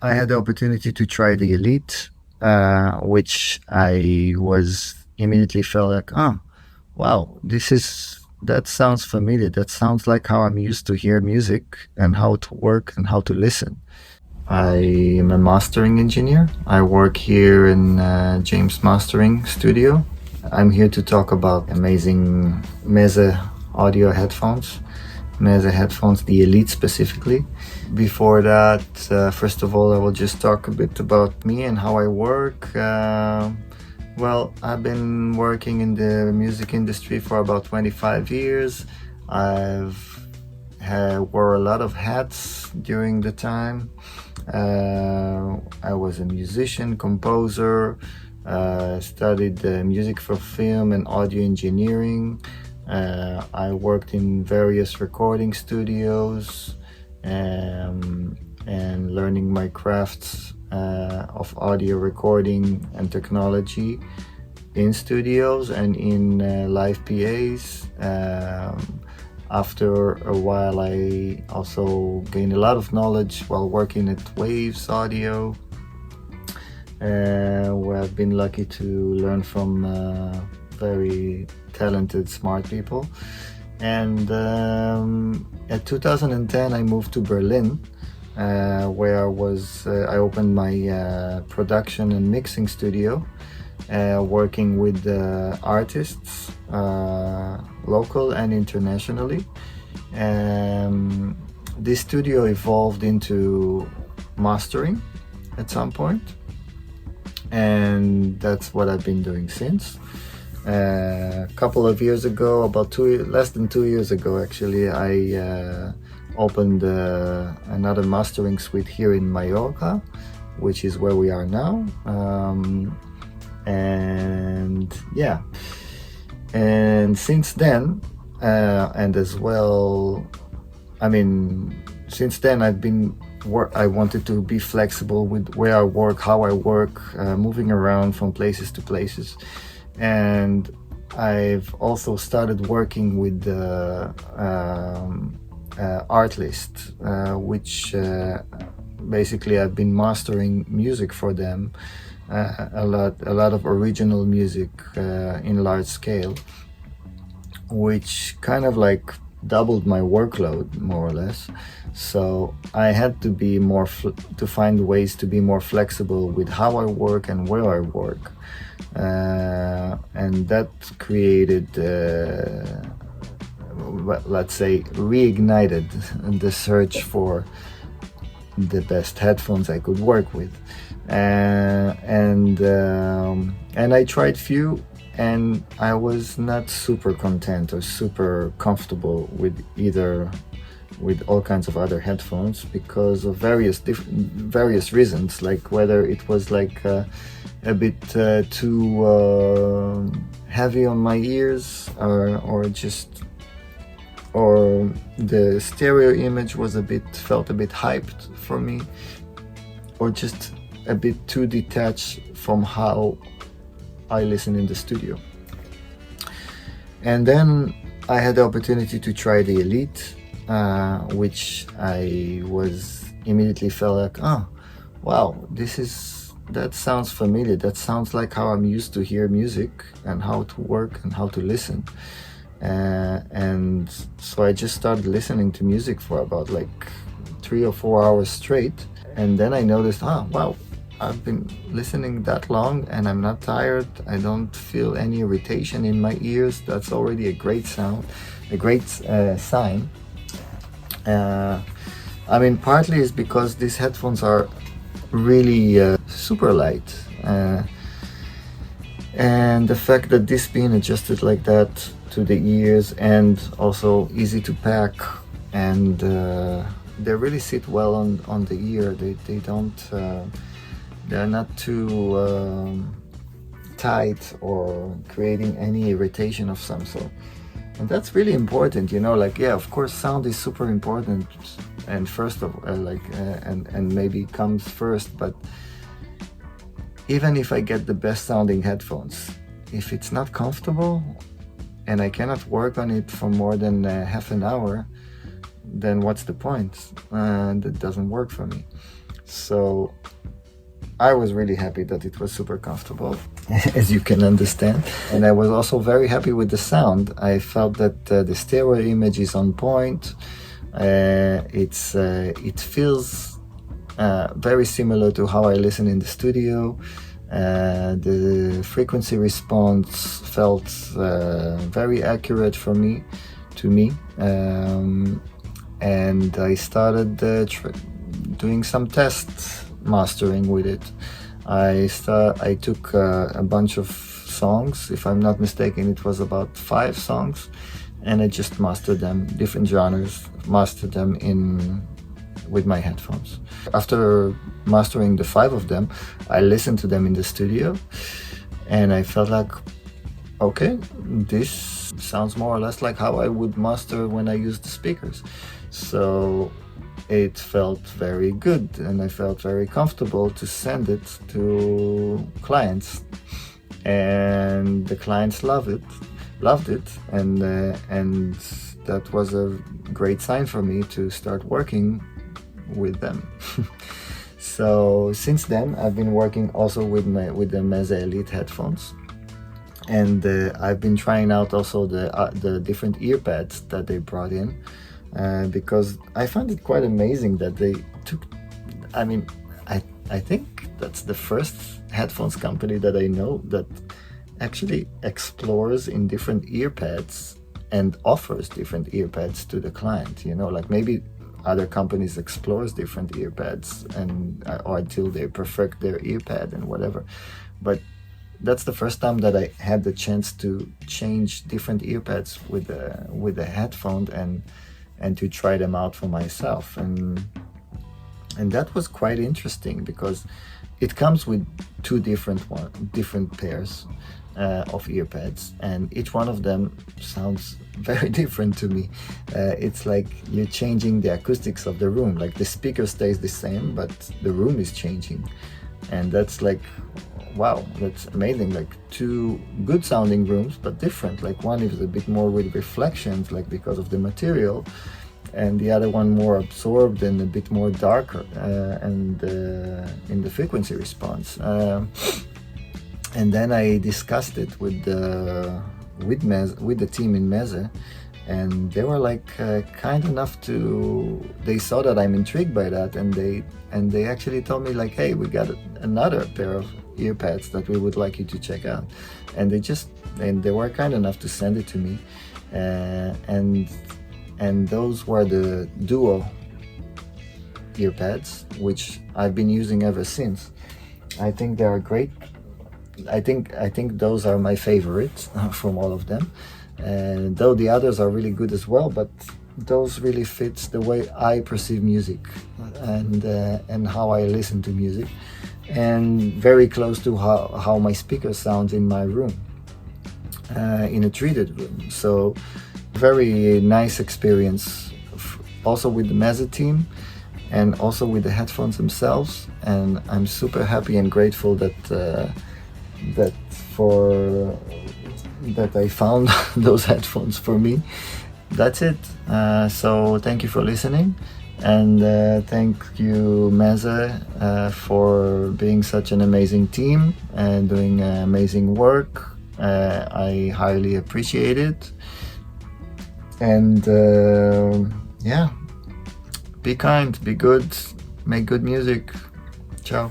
I had the opportunity to try the Elite, which I was immediately felt like, oh, wow, that sounds familiar. That sounds like how I'm used to hear music and how to work and how to listen. I am a mastering engineer. I work here in James Mastering Studio. I'm here to talk about amazing Meze audio headphones. Meze headphones, the Elite specifically. Before that, first of all, I will just talk a bit about me and how I work. Well, I've been working in the music industry for about 25 years. Wore a lot of hats during the time. I was a musician, composer, studied music for film and audio engineering. I worked in various recording studios and learning my crafts of audio recording and technology in studios and in live PAs. After a while, I also gained a lot of knowledge while working at Waves Audio, where I've been lucky to learn from very talented, smart people. And at 2010, I moved to Berlin, where I opened my production and mixing studio, working with artists, local and internationally. This studio evolved into mastering at some point, and that's what I've been doing since. A couple of years ago, less than 2 years ago actually, I opened another mastering suite here in Mallorca, which is where we are now. And since then, and as well, since then I wanted to be flexible with where I work, how I work, moving around from places to places. And I've also started working with the Artlist, which basically I've been mastering music for them, a lot of original music in large scale, which kind of like doubled my workload more or less. So I had to be to find ways to be more flexible with how I work and where I work, and that created, let's say, reignited the search for the best headphones I could work with, and I tried few. And I was not super content or super comfortable with all kinds of other headphones because of various reasons, like whether it was like a bit too heavy on my ears, or the stereo image felt a bit hyped for me, or just a bit too detached from how I listen in the studio. And then I had the opportunity to try the Elite, which I was immediately felt like, oh, wow, that sounds familiar. That sounds like how I'm used to hear music and how to work and how to listen. And so I just started listening to music for about like 3 or 4 hours straight. And then I noticed, wow, I've been listening that long and I'm not tired. I don't feel any irritation in my ears. That's already a great sign. Partly is because these headphones are really super light. And the fact that this being adjusted like that to the ears and also easy to pack, and they really sit well on the ear. They don't... They're not too tight or creating any irritation of some sort. And that's really important, of course, sound is super important and first of and maybe comes first, but even if I get the best sounding headphones, if it's not comfortable and I cannot work on it for more than half an hour, then what's the point? That doesn't work for me. So I was really happy that it was super comfortable, as you can understand. And I was also very happy with the sound. I felt that the stereo image is on point. It feels very similar to how I listen in the studio. The frequency response felt very accurate to me. And I started doing some test mastering with it. I took a bunch of songs. If I'm not mistaken, it was about 5 songs, and I just mastered them, different genres, mastered them with my headphones. After mastering the 5 of them, I listened to them in the studio, and I felt like, okay, this sounds more or less like how I would master when I use the speakers. So it felt very good, and I felt very comfortable to send it to clients, and the clients loved it, and that was a great sign for me to start working with them. So since then, I've been working also with the Meze Elite headphones, and I've been trying out also the different ear pads that they brought in. Because I found it quite amazing that they took, I think that's the first headphones company that I know that actually explores in different ear pads and offers different ear pads to the client. Like maybe other companies explores different ear pads and or until they perfect their ear pad and whatever. But that's the first time that I had the chance to change different ear pads with the headphone and to try them out for myself, and that was quite interesting because it comes with 2 different pairs of ear pads, and each one of them sounds very different to me. It's like you're changing the acoustics of the room. Like the speaker stays the same, but the room is changing, and that's like, wow, that's amazing. Like 2 good sounding rooms but different. Like one is a bit more with reflections, like because of the material, and the other one more absorbed and a bit more darker and in the frequency response. And then I discussed it with the team in Meze, and they were like kind enough they saw that I'm intrigued by that, and they actually told me like, hey, we got another pair of ear pads that we would like you to check out. And they were kind enough to send it to me, and those were the Duo ear pads, which I've been using ever since. I think they are great. I think those are my favorites from all of them, though the others are really good as well, but those really fits the way I perceive music and how I listen to music, and very close to how my speaker sounds in my room, in a treated room. So very nice experience also with the Meze team and also with the headphones themselves, and I'm super happy and grateful that I found those headphones for me. That's it. So thank you for listening, and thank you Meze for being such an amazing team and doing amazing work. I highly appreciate it. And yeah, be kind, be good, make good music. Ciao.